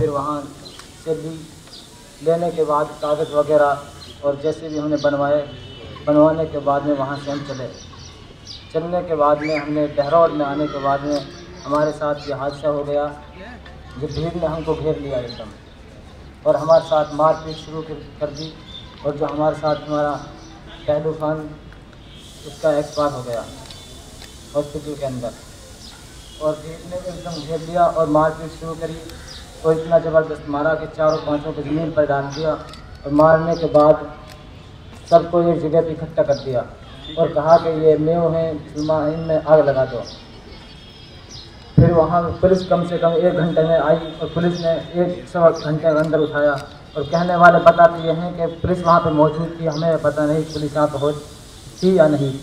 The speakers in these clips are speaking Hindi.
फिर वहाँ से भी लेने के बाद कागज़ वगैरह और जैसे भी हमने बनवाने के बाद में वहाँ से हम चलने के बाद में हमने डहरौड में आने के बाद में हमारे साथ ये हादसा हो गया। जो भीड़ ने हमको घेर लिया एकदम और हमारे साथ मारपीट शुरू कर दी। और जो हमारे साथ हमारा पहलू खान, उसका एक्सपायर हो गया हॉस्पिटल के अंदर। और भीड़ ने एकदम घेर लिया और मारपीट शुरू करी और इतना ज़बरदस्त मारा कि चारों पांचों को ज़मीन पर डाल दिया। और मारने के बाद सबको एक जगह पर इकट्ठा कर दिया और कहा कि ये मेव हैं मुसलमान, इनमें आग लगा दो। फिर वहाँ पुलिस कम से कम 1 घंटे में आई और पुलिस ने 1 घंटे के अंदर उठाया। और कहने वाले बताते ये हैं कि पुलिस वहाँ पे मौजूद थी, हमें पता नहीं पुलिस यहाँ पर थी या नहीं थी,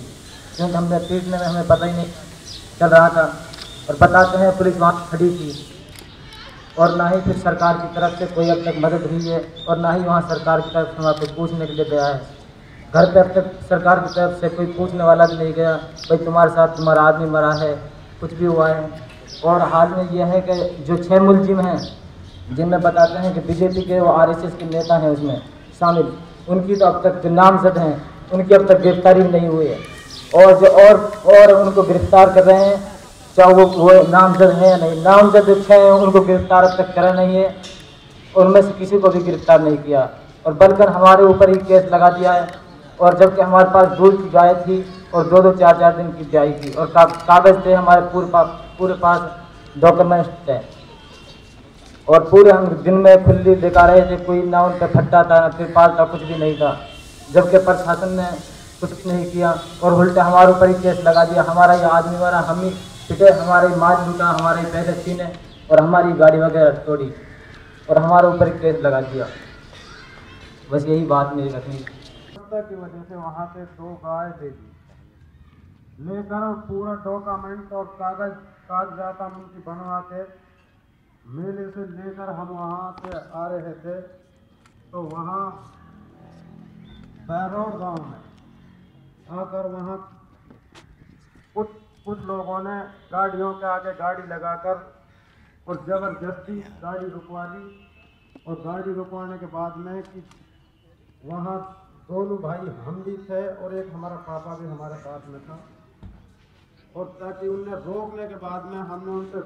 क्योंकि हमने पीटने में हमें पता ही नहीं चल रहा था। और बताते हैं पुलिस वहाँ खड़ी थी और ना ही फिर सरकार की तरफ से कोई अब तक मदद हुई है और ना ही वहाँ सरकार की तरफ से वहाँ पे पूछने के लिए गया है। घर पे अब तक सरकार की तरफ से कोई पूछने वाला भी नहीं गया, भाई तुम्हारे साथ तुम्हारा आदमी मरा है, कुछ भी हुआ है। और हाल में यह है कि जो 6 मुलजिम हैं जिनमें बताते हैं कि बीजेपी के वो RSS के नेता हैं उसमें शामिल, उनकी तो अब तक जो नामजद हैं उनकी अब तक गिरफ्तारी नहीं हुई है। और जो और उनको गिरफ्तार कर रहे हैं, चाहे वो नामजद हैं या नहीं, नामजद जो 6 हैं उनको गिरफ्तार अब तक करा नहीं है, उनमें से किसी को भी गिरफ्तार नहीं किया। और बल्कि हमारे ऊपर ही केस लगा दिया है। और जबकि हमारे पास दूध की गाय थी और 2-2 4-4 दिन की ब्याई थी और कागज़ थे हमारे पूरे पास, डॉक्यूमेंट्स थे। और पूरे हम दिन में खुली दिखा रहे थे, कोई ना उन पर फट्टा था ना तिरपाल था, कुछ भी नहीं था। जबकि प्रशासन ने कुछ नहीं किया और उल्टा हमारे ऊपर ही केस लगा दिया। हमारा ये आदमी मारा, हम ही पिटे, हमारे माल लूटा, हमारे पैसे छीने और हमारी गाड़ी वगैरह तोड़ी और हमारे ऊपर ही केस लगा दिया। बस यही बात मेरी रखनी की वजह से वहाँ से 2 गाय दे दी लेकर पूरा डॉक्यूमेंट और कागजात हम उनकी बनवा के मेले से लेकर हम वहाँ से आ रहे थे। तो वहाँ बैरोड गांव में आकर वहाँ कुछ लोगों ने गाड़ियों के आगे गाड़ी लगाकर और ज़बरदस्ती गाड़ी रुकवा दी। और गाड़ी रुकवाने के बाद में कि वहाँ दोनों भाई हम भी थे और एक हमारा पापा भी हमारे साथ में था। और ताकि उनने रोकने के बाद में हमने उनसे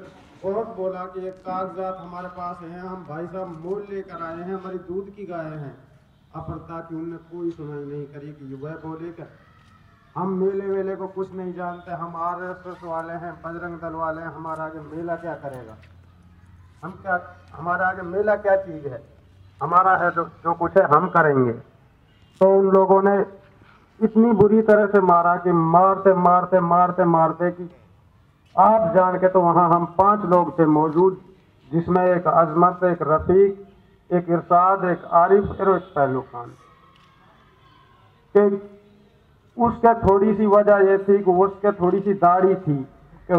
बहुत बोला कि एक कागजात हमारे पास हैं, हम भाई साहब मोल लेकर आए हैं, हमारी दूध की गाय हैं। अब ताकि उनने कोई सुनाई नहीं करी कि वह बोले कि हम मेले वेले को कुछ नहीं जानते, हम RSS वाले हैं, बजरंग दल वाले हैं, हमारा आगे मेला क्या करेगा, हमारा आगे मेला क्या चीज़ है, हमारा है जो कुछ है हम करेंगे। तो उन लोगों ने इतनी बुरी तरह से मारा कि मारते मारते मारते मारते कि आप जान के तो वहाँ हम 5 लोग थे मौजूद, जिसमें एक अजमत, एक रफीक, एक इरशाद, एक आरिफ और एक पहलू खान। कि उसका थोड़ी सी वजह यह थी कि उसके थोड़ी सी दाढ़ी थी कि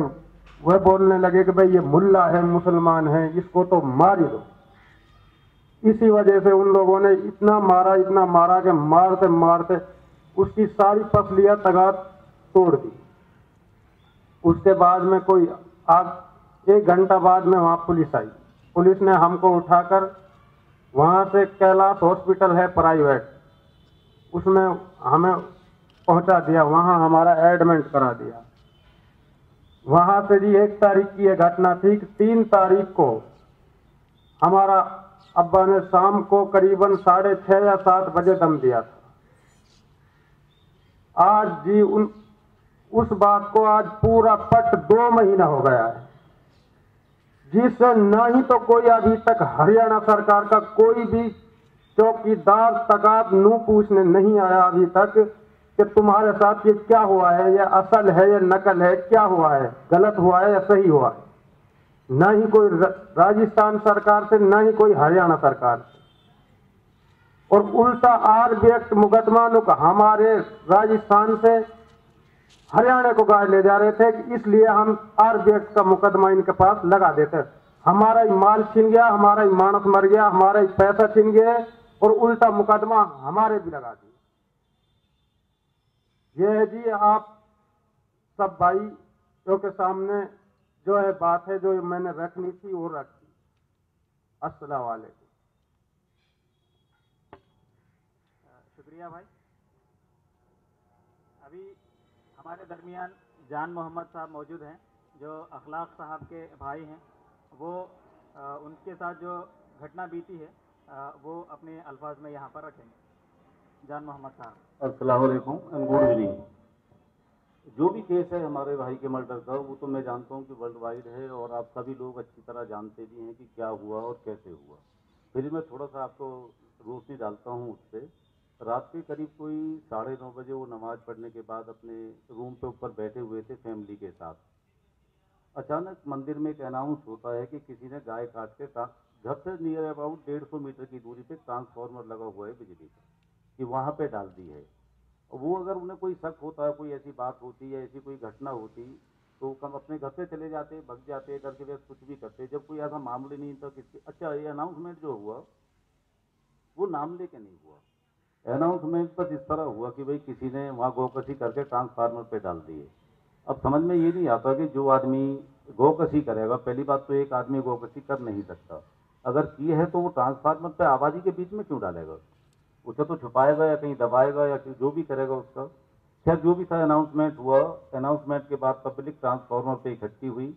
वह बोलने लगे कि भाई ये मुल्ला है, मुसलमान है, इसको तो मार ही दो। इसी वजह से उन लोगों ने इतना मारा कि मारते मारते उसकी सारी पसलियां तगार तोड़ दी। उसके बाद में कोई 1 घंटा बाद में वहाँ पुलिस आई। पुलिस ने हमको उठाकर वहाँ से कैलाश हॉस्पिटल है प्राइवेट, उसमें हमें पहुँचा दिया, वहाँ हमारा एडमिट करा दिया। वहाँ से जी 1 तारीख की यह घटना थी कि 3 तारीख को हमारा अब्बा ने शाम को करीबन 6:30 या 7 बजे दम दिया था। आज जी उस बात को आज पूरा पट 2 महीना हो गया है, जिससे न ही तो कोई अभी तक हरियाणा सरकार का कोई भी चौकीदार तकात नू पूछने नहीं आया अभी तक कि तुम्हारे साथ ये क्या हुआ है, ये असल है या नकल है, क्या हुआ है, गलत हुआ है या सही हुआ है। न ही कोई राजस्थान सरकार से, न ही कोई हरियाणा सरकार से। और उल्टा RB एक्ट मुकदमा हमारे राजस्थान से हरियाणा को गाय ले जा रहे थे कि इसलिए हम RB एक्ट का मुकदमा इनके पास लगा देते। हमारा ही माल छीन गया, हमारा ही मानस मर गया, हमारा ही पैसा छीन गए और उल्टा मुकदमा हमारे भी लगा दिया। यह है जी आप सब भाइयों के सामने जो है बात है, जो मैंने रखनी थी वो रखी। अस्सलाम वालेकुम। शुक्रिया भाई। अभी हमारे दरमियान जान मोहम्मद साहब मौजूद हैं, जो अखलाक साहब के भाई हैं। वो उनके साथ जो घटना बीती है वो अपने अल्फाज में यहाँ पर रखेंगे। जान मोहम्मद साहब। अस्सलाम वालेकुम एंड गुड इवनिंग। जो भी केस है हमारे भाई के मर्डर का, वो तो मैं जानता हूँ कि वर्ल्ड वाइड है और आप सभी लोग अच्छी तरह जानते भी हैं कि क्या हुआ और कैसे हुआ। फिर मैं थोड़ा सा आपको रोशनी डालता हूँ उस पर। रात के करीब कोई 9:30 बजे वो नमाज पढ़ने के बाद अपने रूम पे ऊपर बैठे हुए थे फैमिली के साथ। अचानक मंदिर में एक अनाउंस होता है कि किसी ने गाय काट के घर से नियर अबाउट 150 मीटर की दूरी पे ट्रांसफार्मर लगा हुआ है बिजली का, कि वहाँ पे डाल दी है। वो अगर उन्हें कोई शक होता है, कोई ऐसी बात होती या ऐसी कोई घटना होती, तो कम अपने घर से चले जाते, भग जाते, डर के वजह कुछ भी करते। जब कोई ऐसा मामूली नहीं था किसके। अच्छा, ये अनाउंसमेंट जो हुआ वो नाम लेके नहीं हुआ। अनाउंसमेंट बस इस तरह हुआ कि भाई किसी ने वहाँ गौकसी करके ट्रांसफार्मर पे डाल दिए। अब समझ में ये नहीं आता कि जो आदमी गौकसी करेगा, पहली बात तो एक आदमी गौकसी कर नहीं सकता, अगर की है तो वो ट्रांसफार्मर पे आबादी के बीच में क्यों डालेगा? उसे तो छुपाएगा या कहीं दबाएगा या जो भी करेगा उसका। खैर जो भी था, अनाउंसमेंट हुआ। अनाउंसमेंट के बाद पब्लिक ट्रांसफार्मर पे इकट्ठी हुई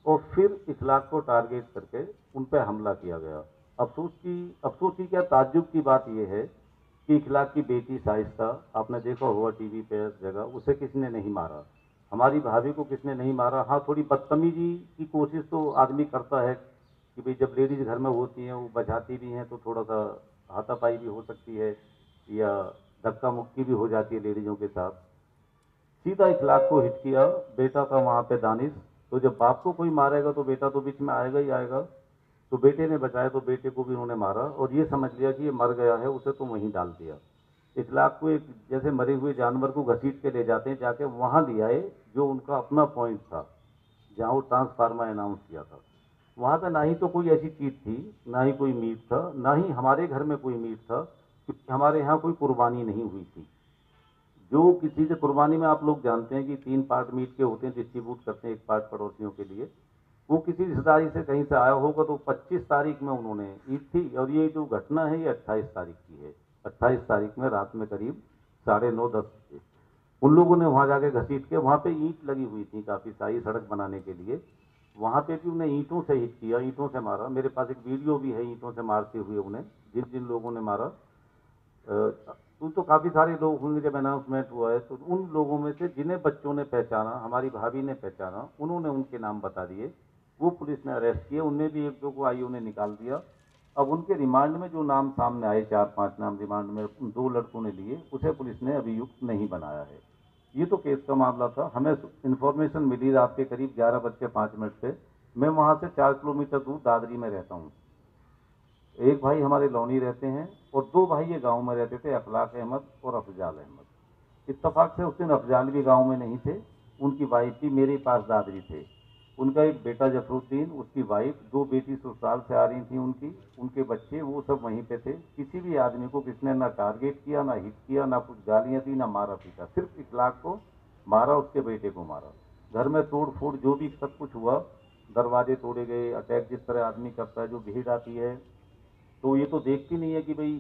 और फिर इखलाक को टारगेट करके उन पर हमला किया गया। अफसोस की क्या ताज्जुब की बात यह है कि इखलाक की बेटी शाइस्ता, आपने देखा होगा टीवी पे जगह, उसे किसने नहीं मारा, हमारी भाभी को किसने नहीं मारा। हाँ, थोड़ी बदतमीजी की कोशिश तो आदमी करता है कि भाई जब लेडीज घर में होती हैं वो बचाती भी हैं तो थोड़ा सा हाथापाई भी हो सकती है या धक्का मुक्की भी हो जाती है लेडीजों के साथ। सीधा इखलाक को हिट किया। बेटा था वहाँ पे दानिश, तो जब बाप को कोई मारेगा तो बेटा तो बीच में आएगा ही आएगा। तो बेटे ने बचाया तो बेटे को भी उन्होंने मारा और ये समझ लिया कि ये मर गया है, उसे तो वहीं डाल दिया। इखलाक को एक जैसे मरे हुए जानवर को घसीट के ले जाते हैं, जाके वहाँ ले आए जो उनका अपना पॉइंट था जहाँ वो ट्रांसफार्मर अनाउंस किया था। वहाँ पे ना ही तो कोई ऐसी चीज थी, ना ही कोई मीट था, ना ही हमारे घर में कोई मीट था, क्योंकि हमारे यहाँ कोई कुर्बानी नहीं हुई थी। जो किसी से कुर्बानी में आप लोग जानते हैं कि 3 पार्ट मीट के होते हैं, डिस्ट्रीब्यूट करते हैं, 1 पार्ट पड़ोसियों के लिए। वो किसी रिश्तेदारी से कहीं से आया होगा तो 25 तारीख में उन्होंने ईद थी और ये जो घटना है ये 28 तारीख की है। 28 तारीख में रात में करीब 9:30-10 बजे उन लोगों ने वहां जाके घसीट के, वहां पे ईंट लगी हुई थी काफी सारी सड़क बनाने के लिए, वहां पे भी उन्हें ईंटों से हिट किया, ईंटों से मारा। मेरे पास एक वीडियो भी है ईंटों से मारते हुए उन्हें, जिन जिन लोगों ने मारा। तो काफी सारे लोग होंगे जब अनाउंसमेंट हुआ है, तो उन लोगों में से जिन्हें बच्चों ने पहचाना, हमारी भाभी ने पहचाना, उन्होंने उनके नाम बता दिए। वो पुलिस ने अरेस्ट किए, उनमें भी 1-2 को आईओ ने निकाल दिया। अब उनके रिमांड में जो नाम सामने आए, 4-5 नाम रिमांड में 2 लड़कों ने लिए, उसे पुलिस ने अभियुक्त नहीं बनाया है। ये तो केस का मामला था। हमें इन्फॉर्मेशन मिली रात के करीब 11:05 पे। मैं वहां से 4 किलोमीटर दूर दादरी में रहता हूँ। एक भाई हमारे लौनी रहते हैं और 2 भाई ये गांव में रहते थे, अखलाक अहमद और अफजाल अहमद। इत्तफाक से उस दिन अफजाल भी गांव में नहीं थे, उनकी वाइफ भी मेरे पास दादरी थे। उनका एक बेटा जफरुद्दीन, उसकी वाइफ, 2 बेटी ससुराल से आ रही थी उनकी, उनके बच्चे, वो सब वहीं पे थे। किसी भी आदमी को किसने ना टारगेट किया, ना हिट किया, ना कुछ गालियां दी, ना मारा पीटा, सिर्फ इखलाक को मारा, उसके बेटे को मारा। घर में तोड़ फोड़ जो भी सब कुछ हुआ, दरवाजे तोड़े गए, अटैक जिस तरह आदमी करता है, जो भीड़ आती है तो ये तो देखती नहीं है कि भाई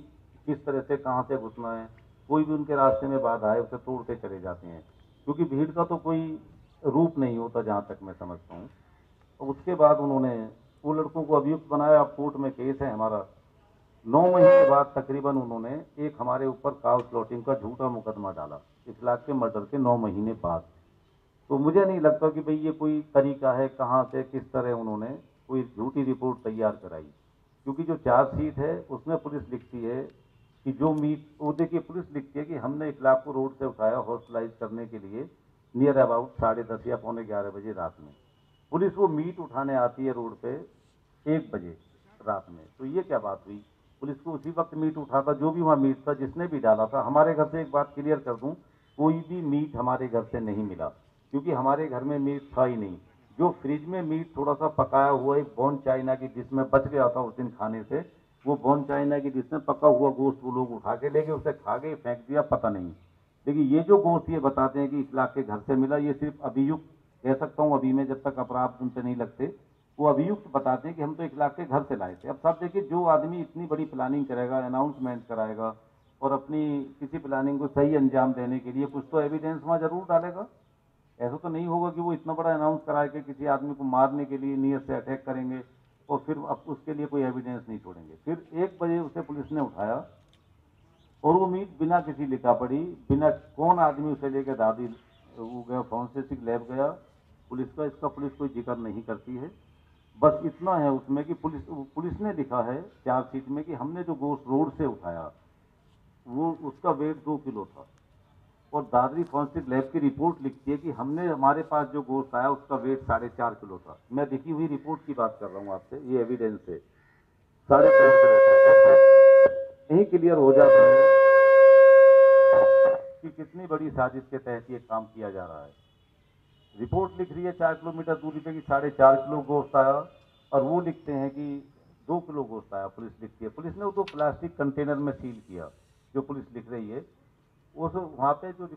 किस तरह से कहाँ से घुसना है। कोई भी उनके रास्ते में बाधा है उसे तोड़ते चले जाते हैं, क्योंकि भीड़ का तो कोई रूप नहीं होता जहाँ तक मैं समझता हूँ। और उसके बाद उन्होंने वो लड़कों को अभियुक्त बनाया। अब कोर्ट में केस है हमारा। 9 महीने बाद तकरीबन उन्होंने एक हमारे ऊपर काउ स्लॉटिंग का झूठा मुकदमा डाला, इखलाक के मर्डर के 9 महीने बाद। तो मुझे नहीं लगता कि भाई ये कोई तरीका है, कहाँ से किस तरह उन्होंने कोई झूठी रिपोर्ट तैयार कराई, क्योंकि जो चार्जशीट है उसमें पुलिस लिखती है कि जो मीट, वो देखिए पुलिस लिखती है कि हमने इखलाक को रोड से उठाया हॉस्टलाइज करने के लिए नियर अबाउट 10:30 या 11:45 बजे रात में। पुलिस वो मीट उठाने आती है रोड पे 1 बजे रात में। तो ये क्या बात हुई? पुलिस को उसी वक्त मीट उठाता, जो भी वहाँ मीट था, जिसने भी डाला था। हमारे घर से एक बात क्लियर कर दूं, कोई भी मीट हमारे घर से नहीं मिला, क्योंकि हमारे घर में मीट था ही नहीं। जो फ्रिज में मीट थोड़ा सा पकाया हुआ एक बोन चाइना की डिश में बच गया था उस दिन खाने से, वो बोन चाइना की डिश में पका हुआ गोश्त वो लोग उठा के ले गए, उसे खा गए, फेंक दिया, पता नहीं। लेकिन ये जो गोश्त ये बताते हैं कि इखलाक के घर से मिला, ये सिर्फ अभियुक्त कह सकता हूँ अभी में, जब तक अपराध उन पे नहीं लगते, वो अभियुक्त बताते हैं कि हम तो 1 लाख के घर से लाए थे। अब साहब देखिए, जो आदमी इतनी बड़ी प्लानिंग करेगा, अनाउंसमेंट कराएगा और अपनी किसी प्लानिंग को सही अंजाम देने के लिए कुछ तो एविडेंस वहाँ जरूर डालेगा। ऐसा तो नहीं होगा कि वो इतना बड़ा अनाउंस कराए कि किसी आदमी को मारने के लिए नियत से अटैक करेंगे और फिर अब उसके लिए कोई एविडेंस नहीं छोड़ेंगे। फिर 1 बजे उसे पुलिस ने उठाया और वो मीट बिना किसी लिखा पढ़ी, बिना कौन आदमी उसे लेकर दादी वो गया, फॉरेंसिक लैब गया पुलिस का, इसका पुलिस कोई जिक्र नहीं करती है। बस इतना है उसमें कि पुलिस ने लिखा है चार्जशीट में कि हमने जो गोश्त रोड से उठाया वो उसका वेट 2 किलो था, और दादरी फॉरेंसिक लैब की रिपोर्ट लिखती है कि हमने हमारे पास जो गोश्त आया उसका वेट 4.5 किलो था। मैं लिखी हुई रिपोर्ट की बात कर रहा हूँ आपसे, ये एविडेंस है। 4.5 यही क्लियर हो जाता है कि कितनी बड़ी साजिश के तहत ये काम किया जा रहा है। रिपोर्ट लिख रही है 4 किलोमीटर दूरी पे कि 4.5 किलो गोश्त आया, और वो लिखते हैं कि 2 किलो गोश्त आया। पुलिस लिखती है, पुलिस ने वो तो प्लास्टिक कंटेनर में सील किया जो पुलिस लिख रही है। उस वहां पे जो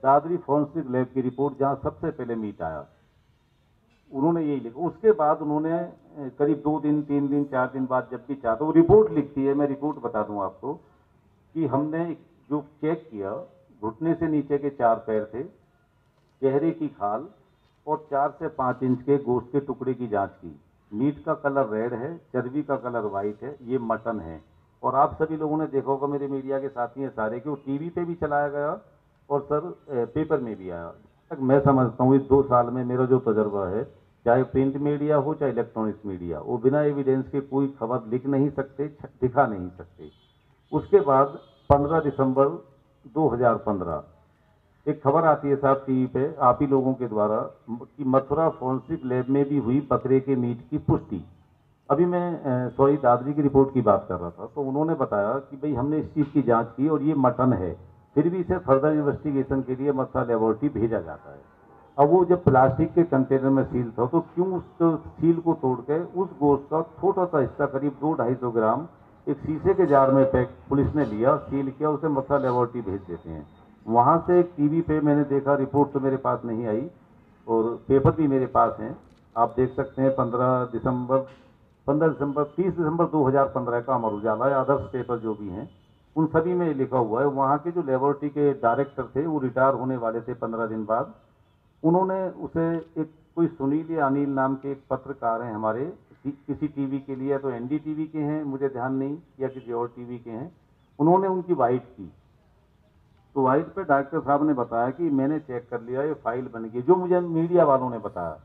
दादरी फॉरेंसिक लैब की रिपोर्ट जहां सबसे पहले मीट आया, उन्होंने यही लिखा। उसके बाद उन्होंने करीब 2 दिन 3 दिन 4 दिन बाद जब भी चाहते वो रिपोर्ट लिखती है, मैं रिपोर्ट बता दूं आपको कि हमने जो चेक किया, घुटने से नीचे के 4 पैर थे, चेहरे की खाल और 4 से 5 इंच के गोश्त के टुकड़े की जांच की। मीट का कलर रेड है, चर्बी का कलर वाइट है, ये मटन है। और आप सभी लोगों ने देखा होगा, मेरे मीडिया के साथी हैं सारे, कि वो टीवी पे भी चलाया गया और सर पेपर में भी आया। तक मैं समझता हूँ इस 2 साल में मेरा जो तजर्बा है, चाहे प्रिंट मीडिया हो चाहे इलेक्ट्रॉनिक्स मीडिया, वो बिना एविडेंस के कोई खबर लिख नहीं सकते, दिखा नहीं सकते। उसके बाद 15 दिसंबर 2015 एक खबर आती है साहब टीवी पे आप ही लोगों के द्वारा कि मथुरा फॉरेंसिक लैब में भी हुई बकरे के मीट की पुष्टि। अभी मैं सॉरी दादरी की रिपोर्ट की बात कर रहा था, तो उन्होंने बताया कि भाई हमने इस चीज़ की जांच की और ये मटन है, फिर भी इसे फर्दर इन्वेस्टिगेशन के लिए मथुरा लेबोरेटरी भेजा जाता है। अब वो जब प्लास्टिक के कंटेनर में सील था, तो क्यों उस सील को तोड़ के उस गोश्त का छोटा सा हिस्सा करीब 200-250 ग्राम एक शीशे के जार में पैक पुलिस ने लिया, सील किया, उसे मथुरा लेबोरेटरी भेज देते हैं। वहां से टीवी पे मैंने देखा, रिपोर्ट तो मेरे पास नहीं आई और पेपर भी मेरे पास हैं, आप देख सकते हैं। 15 दिसंबर 30 दिसंबर 2015 का अमर उजाला या अदर्स पेपर जो भी हैं, उन सभी में लिखा हुआ है। वहाँ के जो लेबोरेटरी के डायरेक्टर थे, वो रिटायर होने वाले थे 15 दिन बाद। उन्होंने उसे एक कोई सुनील या अनिल नाम के एक पत्रकार हैं हमारे, किसी टीवी के लिए, या तो एनडीटीवी के हैं मुझे ध्यान नहीं, या किसी और टीवी के हैं, उन्होंने उनकी वाइट की। तो वाइट पे डॉक्टर साहब ने बताया कि मैंने चेक कर लिया, ये फाइल बन गई, जो मुझे मीडिया वालों ने बताया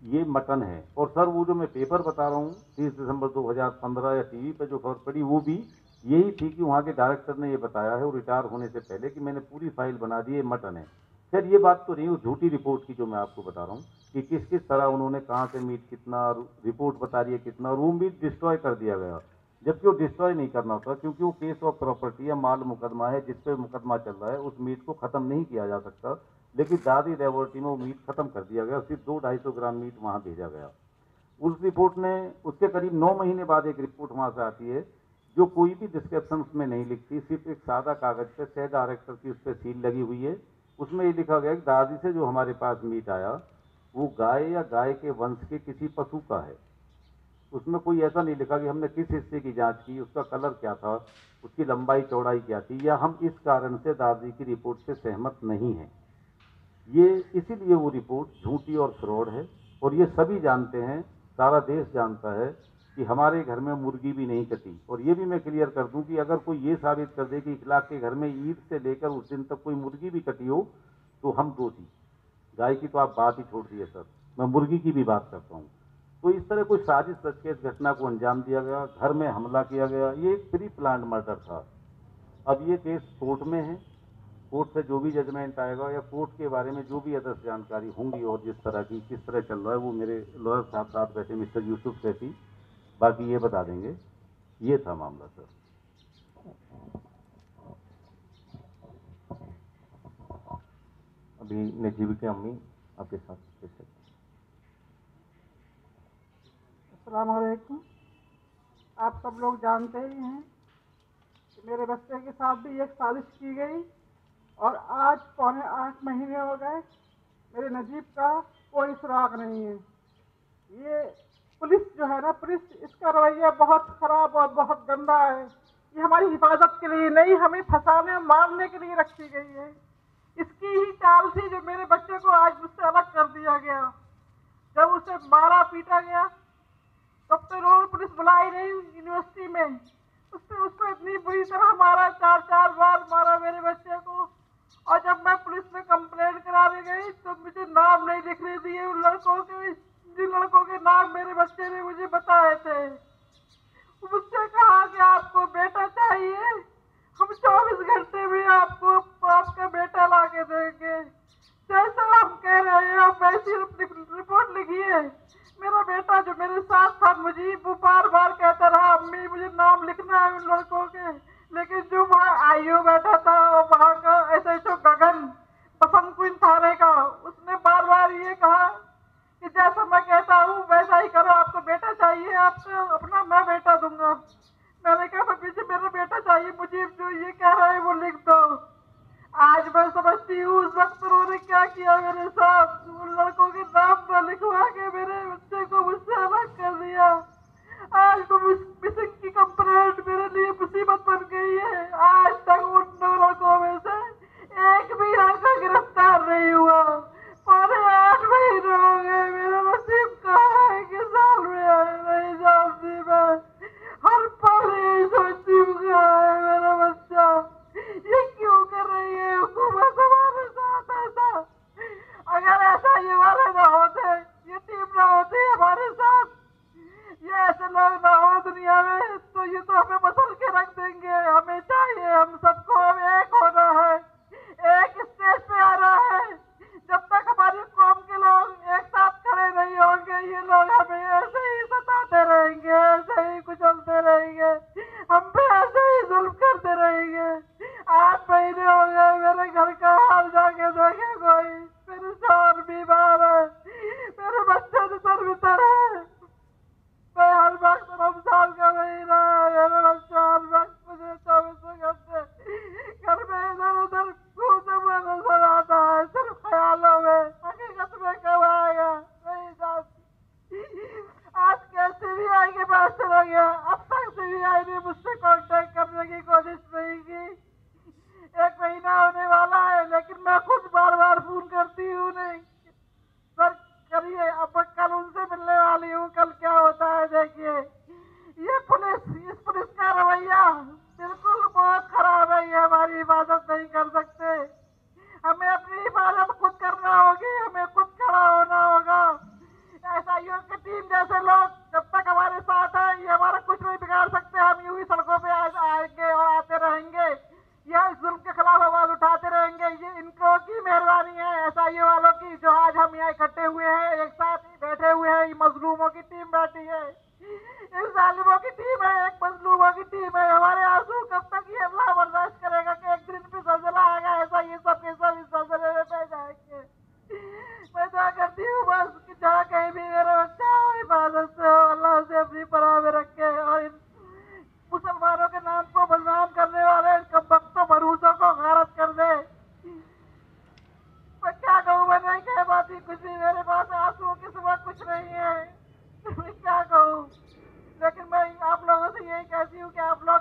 ये मटन है। और सर वो जो मैं पेपर बता रहा हूँ 30 दिसंबर 2015 या टीवी पे जो खबर पड़ी, वो भी यही थी कि वहाँ के डायरेक्टर ने ये बताया है, वो रिटायर होने से पहले, कि मैंने पूरी फाइल बना दी, ये मटन है। सर ये बात तो नहीं, वो झूठी रिपोर्ट की जो मैं आपको बता रहा हूँ कि किस किस तरह उन्होंने कहाँ से मीट कितना, रिपोर्ट बता रही है कितना, और वो मीट डिस्ट्रॉय कर दिया गया, जबकि वो डिस्ट्रॉय नहीं करना होता, क्योंकि वो केस ऑफ प्रॉपर्टी या माल मुकदमा है, जिस पे मुकदमा चल रहा है, उस मीट को खत्म नहीं किया जा सकता। लेकिन दादी लेबोरेटरी में वो मीट खत्म कर दिया गया, सिर्फ 200-250 ग्राम मीट वहाँ भेजा गया। उस रिपोर्ट ने, उसके करीब 9 महीने बाद एक रिपोर्ट वहाँ से आती है, जो कोई भी डिस्क्रिप्शन उसमें नहीं लिखती, सिर्फ एक सादा कागज पे सह डायरेक्टर की उस पर सील लगी हुई है। उसमें ये लिखा गया कि दादी से जो हमारे पास मीट आया वो गाय या गाय के वंश के किसी पशु का है। उसमें कोई ऐसा नहीं लिखा कि हमने किस हिस्से की जांच की, उसका कलर क्या था, उसकी लंबाई चौड़ाई क्या थी, या हम इस कारण से दादी की रिपोर्ट से सहमत नहीं हैं। ये इसीलिए वो रिपोर्ट झूठी और फ्रॉड है, और ये सभी जानते हैं, सारा देश जानता है कि हमारे घर में मुर्गी भी नहीं कटी। और ये भी मैं क्लियर कर दूं कि अगर कोई ये साबित कर दे कि इखलाक के घर में ईद से लेकर उस दिन तक कोई मुर्गी भी कटी हो, तो हम दोषी। गाय की तो आप बात ही छोड़ दिए सर, मैं मुर्गी की भी बात करता हूँ। तो इस तरह कोई साजिश रच के इस घटना को अंजाम दिया गया, घर में हमला किया गया, ये एक प्री प्लान्ड मर्डर था। अब ये केस कोर्ट में है, कोर्ट से जो भी जजमेंट आएगा या कोर्ट के बारे में जो भी अदर्स जानकारी होंगी और जिस तरह की किस तरह चल रहा है, वो मेरे लॉयर साहब साथ बैठे मिस्टर यूसुफ सैफी बाकी ये बता देंगे। ये था मामला सर। अभी नजीब की अम्मी आपके साथ। अस्सलाम वालेकुम। आप सब लोग जानते ही हैं कि मेरे बच्चे के साथ भी एक साजिश की गई और आज 7.25 महीने हो गए मेरे नजीब का कोई सुराग नहीं है। ये पुलिस जो है ना, पुलिस, इसका रवैया बहुत खराब और बहुत गंदा है। ये हमारी हिफाजत के लिए नहीं, हमें फंसाने मारने के लिए रखी गई है। इसकी ही चाल थी जो मेरे बच्चे को आज मुझसे अलग कर दिया गया। जब उसे मारा पीटा गया तब तो रोज पुलिस बुलाई नहीं यूनिवर्सिटी में, उसको इतनी बुरी तरह मारा, 4 बार मारा मेरे बच्चे को। और जब मैं पुलिस में कंप्लेंट कराने गई तो मुझे नाम नहीं लिखने दिए उन लड़कों के, जिन लड़कों के नाम मेरे बच्चे ने मुझे बताए थे। मुझसे कहा कि आपको बेटा चाहिए, हम 24 घंटे में आपको आपका बेटा ला के देंगे। जैसा हम कह रहे हैं आप वैसी रिपोर्ट लिखिए। मेरा बेटा जो मेरे साथ था मुजीब, वो बार बार कहता रहा अम्मी मुझे नाम लिखना है उन लड़कों के। लेकिन जो वहाँ आईओ बैठा था और वहाँ का SHO गगन बसंत कुंज थाने का, उसने बार बार ये कहा कि जैसा मैं कहता हूँ वैसा ही करो, आपको बेटा चाहिए, आपको अपना मैं बेटा दूंगा। मैंने कहा पीछे मेरा बेटा चाहिए, मुझे जो ये कह रहा है वो लिख दो। आज मैं समझती हूँ उस वक्त उन्होंने क्या किया मेरे साथ, उन लड़कों के नाम न लिखवा के मेरे बच्चे को मुझसे अलग कर दिया। आज तो मिसिंग की कंप्लेंट मेरे लिए मुसीबत बन गई है। आज तक उन 2 लड़कों में से एक भी लड़का गिरफ्तार नहीं हुआ। 8 महीने हो गए, मेरा नसीब कहाँ है कि साल में है नहीं जानती मैं। हर पल यही सोचती हूँ कहाँ है मेरा बच्चा, ये क्यों कर रही है हुकूमत हमारे साथ ऐसा। अगर ऐसा ये वाले ना होते, ये टीम ना होती हमारे साथ, ये ऐसे लोग ना हो दुनिया में, तो ये तो हमें मसल के रख देंगे। हमें चाहिए, हम सबको अब एक होना है, एक स्टेज पे आना है। जब तक हमारी कौम के लोग एक साथ खड़े नहीं होंगे, ये लोग हमें ऐसे ही सताते रहेंगे, ऐसे ही कुचलते रहेंगे, हम पे ऐसे ही जुल्म करते रहेंगे। 8 महीने हो गए, मेरे घर का हाल जाके देखे कोई। मेरे शौहर बीमार है, मेरे बच्चे तो तरबितर है। मैं हर वक्त रमजान का महीना है, मेरे बच्चा हर वक्त मुझे 24 घंटे घर में इधर उधर घूमते हुए नजर आता है, सिर्फ ख्यालों में। हकीकत में कब आएगा नहीं जानती। आज के CBI के पास चला गया, अब तक CBI ने मुझसे कांटेक्ट करने की कोशिश नहीं की। 1 महीना होने वाला है, लेकिन मैं खुद बार बार फोन करती हूँ नहीं सर करिए। अब कल उनसे मिलने वाली हूँ, कल क्या होता है देखिए। ये पुलिस, इस पुलिस का रवैया बिल्कुल बहुत खराब है। ये हमारी हिफाजत नहीं कर सकते, हमें अपनी हिफाजत खुद करना होगी, हमें खुद खड़ा होना होगा। SIO की टीम जैसे लोग जब तक हमारे साथ है, ये हमारा कुछ नहीं बिगाड़ सकते। हम यूं ही सड़कों पे आएंगे और आते रहेंगे, यह जुल्म के खिलाफ आवाज उठाते रहेंगे। ये इनको की मेहरबानी है, SIO वालों की, जो आज हम यहाँ इकट्ठे हुए हैं, एक साथ बैठे हुए हैं। ये मजलूमों की टीम बैठी है, एक जालिमों की टीम है, एक मजलूमों की टीम है। हमारे आंसू कब तक ये अल्लाह बर्दाश्त करेगा कि एक दिन भी जलजला आएगा ऐसा, ये सब के सब इस जलजले में बह जाएंगे। मैं दुआ करती हूँ बस कि जहाँ कहीं भी मेरा बच्चा हो, हिफाजत से हो, अल्लाह से अपनी पनाह में रखे। और इन मुसलमानों के नाम को बदनाम करने वाले इन कमबख्तों भरूसों को गारत कर दे। मैं क्या कहूँ, मैं नहीं कह पाती कुछ भी, मेरे पास आंसुओं के सिवा कुछ नहीं है। मैं क्या कहूँ, लेकिन मैं आप लोगों से यही कहती हूँ कि आप लोग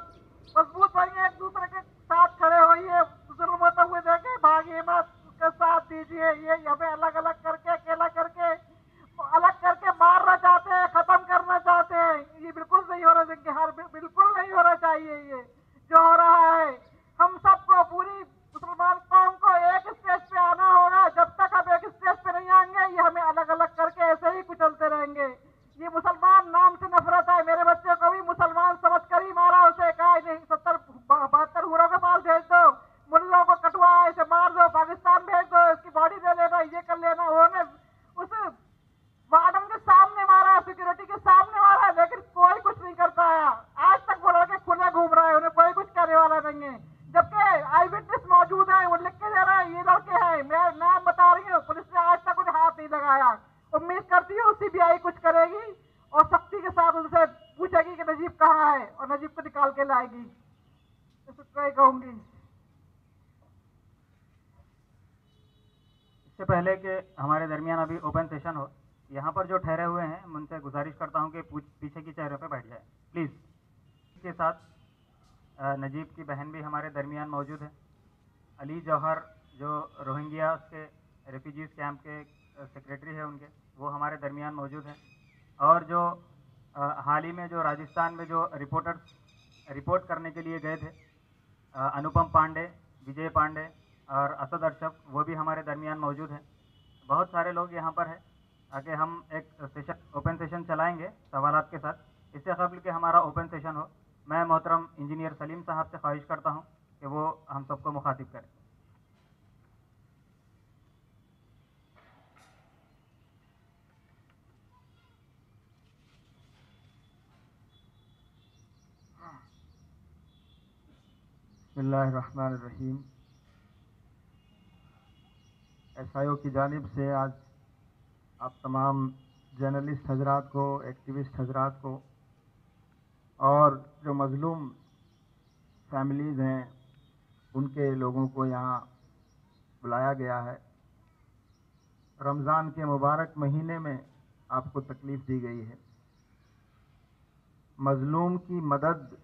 मजबूत बनिए, एक दूसरे के साथ खड़े होइए, जुल्म होते हुए देखे भागिए मत, उसका साथ दीजिए। ये हमें अलग अलग करके, अकेला करके, अलग करके मारना चाहते हैं, खत्म करना चाहते हैं। ये बिल्कुल नहीं होना चाहिए, बिल्कुल नहीं होना चाहिए ये जो हो रहा है। हम सबको, पूरी मुसलमान कौम को एक स्टेज पे आना होगा। जब तक हम एक स्टेज पे नहीं आएंगे, ये हमें अलग अलग करके ऐसे ही कुचलते रहेंगे। ये मुसलमान नाम से नफरत है। मेरे बच्चे को भी मुसलमान समझ कर ही मारा, उसे कहा नहीं 70-72 हुरों के पास भेज दो, मुल्लों को कटवा इसे मार दो, पाकिस्तान भेज दो, इसकी बॉडी ले लेना, ये कर लेना। उन्होंने उसे वार्डन के सामने मारा, सिक्योरिटी के सामने मारा, लेकिन कोई कुछ नहीं कर पाया। आज तक वो लड़के खुले घूम रहे हैं, उन्हें कोई कुछ करने वाला नहीं है। जबकि आई विटनेस मौजूद है, वो लिख के दे रहे हैं ये लड़के हैं, मैं नाम बता रही हूँ। पुलिस ने आज तक उन्हें हाथ नहीं लगाया। उम्मीद करती हूँ CBI कुछ करेगी और सख्ती के साथ उनसे पूछेगी कि नजीब कहाँ है, और नजीब को निकाल के लाएगी। तो कहूंगी इससे पहले कि हमारे दरमियान अभी ओपन सेशन हो, यहाँ पर जो ठहरे हुए हैं मैं उनसे गुजारिश करता हूँ कि पीछे की चेयरों पे बैठ जाए प्लीज़। इसके साथ नजीब की बहन भी हमारे दरमियान मौजूद है। अली जौहर जो रोहिंग्या के रेफ्यूजीज़ कैंप के सेक्रेटरी है उनके, वो हमारे दरमियान मौजूद हैं। और जो हाल ही में जो राजस्थान में जो रिपोर्ट करने के लिए गए थे, अनुपम पांडे, विजय पांडे और असद अरशफ, वो भी हमारे दरमियान मौजूद हैं। बहुत सारे लोग यहाँ पर हैं। आगे हम एक ओपन सेशन चलाएंगे सवालात के साथ। इससे कबल कि हमारा ओपन सेशन हो, मैं मोहतरम इंजीनियर सलीम साहब से ख्वाहिश करता हूँ कि वो हम सबको मुखातिब करें। बिस्मिल्लाहिर्रहमानिर्रहीम। SIO की जानिब से आज आप तमाम जर्नलिस्ट हजरात को, एक्टिविस्ट हजरात को और जो मज़लूम फैमिलीज़ हैं उनके लोगों को यहाँ बुलाया गया है। रमज़ान के मुबारक महीने में आपको तकलीफ़ दी गई है। मज़लूम की मदद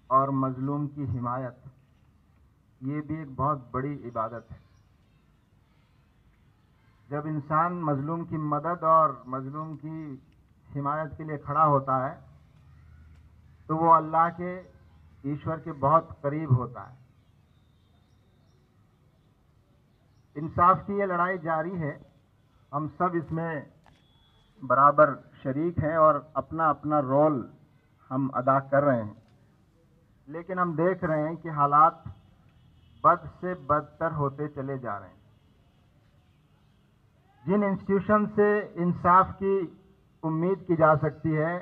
और मज़लूम की हिमायत, ये भी एक बहुत बड़ी इबादत है। जब इंसान मज़लूम की मदद और मज़लूम की हिमायत के लिए खड़ा होता है तो वो अल्लाह के, ईश्वर के बहुत करीब होता है। इंसाफ की ये लड़ाई जारी है। हम सब इसमें बराबर शरीक हैं और अपना अपना रोल हम अदा कर रहे हैं। लेकिन हम देख रहे हैं कि हालात बद से बदतर होते चले जा रहे हैं। जिन इंस्टीट्यूशन से इंसाफ की उम्मीद की जा सकती है,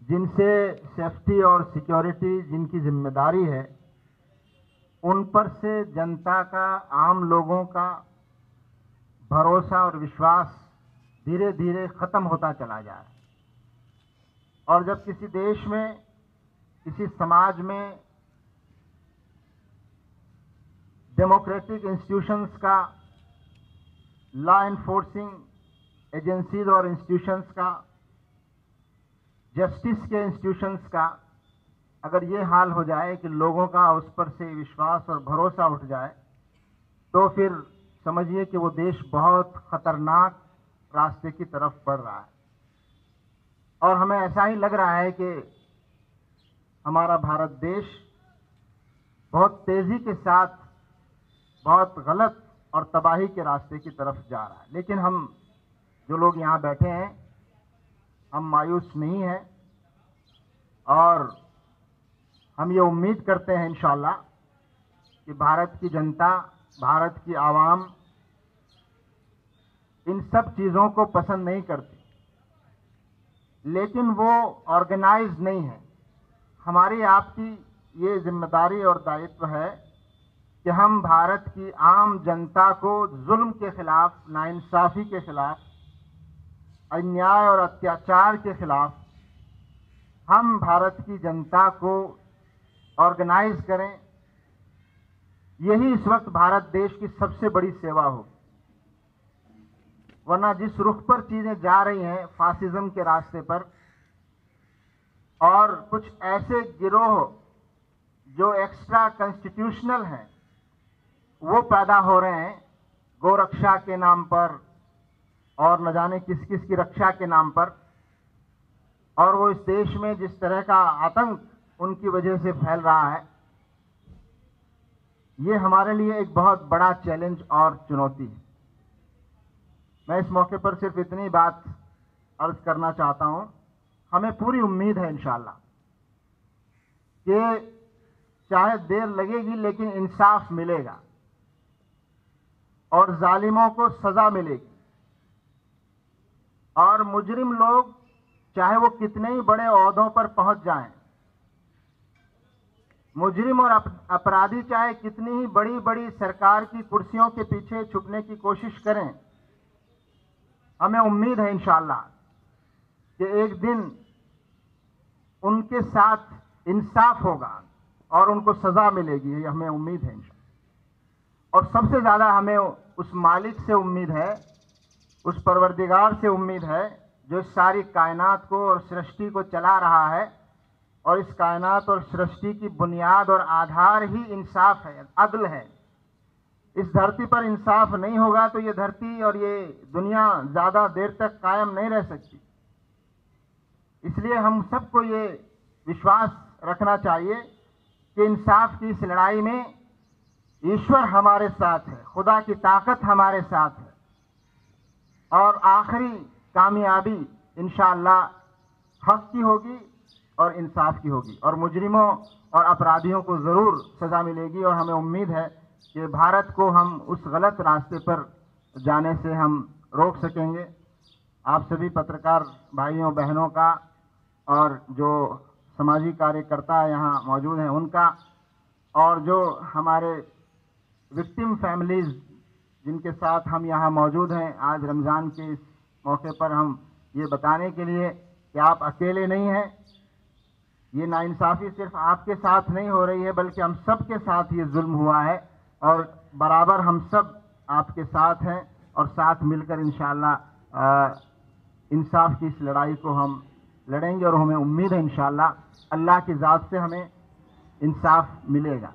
जिनसे सेफ्टी और सिक्योरिटी जिनकी जिम्मेदारी है, उन पर से जनता का, आम लोगों का भरोसा और विश्वास धीरे धीरे ख़त्म होता चला जा रहा है। और जब किसी देश में, किसी समाज में डेमोक्रेटिक इंस्टीट्यूशंस का, लॉ एनफोर्सिंग एजेंसीज और इंस्टीट्यूशंस का, जस्टिस के इंस्टीट्यूशंस का अगर ये हाल हो जाए कि लोगों का उस पर से विश्वास और भरोसा उठ जाए, तो फिर समझिए कि वो देश बहुत ख़तरनाक रास्ते की तरफ बढ़ रहा है। और हमें ऐसा ही लग रहा है कि हमारा भारत देश बहुत तेज़ी के साथ बहुत गलत और तबाही के रास्ते की तरफ जा रहा है। लेकिन हम जो लोग यहाँ बैठे हैं, हम मायूस नहीं हैं और हम ये उम्मीद करते हैं इंशाअल्लाह कि भारत की जनता, भारत की आवाम इन सब चीज़ों को पसंद नहीं करती, लेकिन वो ऑर्गेनाइज नहीं है। हमारी आपकी ये जिम्मेदारी और दायित्व है कि हम भारत की आम जनता को जुल्म के खिलाफ, नाइंसाफ़ी के खिलाफ, अन्याय और अत्याचार के खिलाफ हम भारत की जनता को ऑर्गेनाइज करें। यही इस वक्त भारत देश की सबसे बड़ी सेवा होगी। वरना जिस रुख पर चीज़ें जा रही हैं, फासिज्म के रास्ते पर, और कुछ ऐसे गिरोह जो एक्स्ट्रा कॉन्स्टिट्यूशनल हैं वो पैदा हो रहे हैं गोरक्षा के नाम पर और न जाने किस किस की रक्षा के नाम पर, और वो इस देश में जिस तरह का आतंक उनकी वजह से फैल रहा है, ये हमारे लिए एक बहुत बड़ा चैलेंज और चुनौती है। मैं इस मौके पर सिर्फ इतनी बात अर्ज करना चाहता हूं, हमें पूरी उम्मीद है इंशाअल्लाह कि चाहे देर लगेगी लेकिन इंसाफ मिलेगा और जालिमों को सजा मिलेगी। और मुजरिम लोग चाहे वो कितने ही बड़े ओहदों पर पहुंच जाएं, मुजरिम और अपराधी चाहे कितनी ही बड़ी बड़ी सरकार की कुर्सियों के पीछे छुपने की कोशिश करें, हमें उम्मीद है इंशाअल्लाह कि एक दिन उनके साथ इंसाफ होगा और उनको सजा मिलेगी। ये हमें उम्मीद है इंशाअल्लाह। और सबसे ज़्यादा हमें उस मालिक से उम्मीद है, उस परवरदिगार से उम्मीद है जो इस सारी कायनात को और सृष्टि को चला रहा है। और इस कायनात और सृष्टि की बुनियाद और आधार ही इंसाफ है, अदल है। इस धरती पर इंसाफ नहीं होगा तो ये धरती और ये दुनिया ज़्यादा देर तक कायम नहीं रह सकती। इसलिए हम सबको ये विश्वास रखना चाहिए कि इंसाफ की इस लड़ाई में ईश्वर हमारे साथ है, खुदा की ताकत हमारे साथ है, और आखिरी कामयाबी इंशाअल्लाह हक की होगी और इंसाफ की होगी, और मुजरिमों और अपराधियों को ज़रूर सज़ा मिलेगी। और हमें उम्मीद है कि भारत को हम उस गलत रास्ते पर जाने से हम रोक सकेंगे। आप सभी पत्रकार भाइयों बहनों का और जो सामाजिक कार्यकर्ता यहाँ मौजूद हैं उनका, और जो हमारे विक्टिम फैमिलीज़ जिनके साथ हम यहाँ मौजूद हैं आज रमज़ान के इस मौके पर, हम ये बताने के लिए कि आप अकेले नहीं हैं। ये नाइंसाफ़ी सिर्फ आपके साथ नहीं हो रही है बल्कि हम सब के साथ ये जुल्म हुआ है, और बराबर हम सब आपके साथ हैं और साथ मिलकर इंशाअल्लाह इंसाफ की इस लड़ाई को हम लड़ेंगे। और हमें उम्मीद है इंशाअल्लाह अल्लाह की ज़ात से हमें इंसाफ मिलेगा।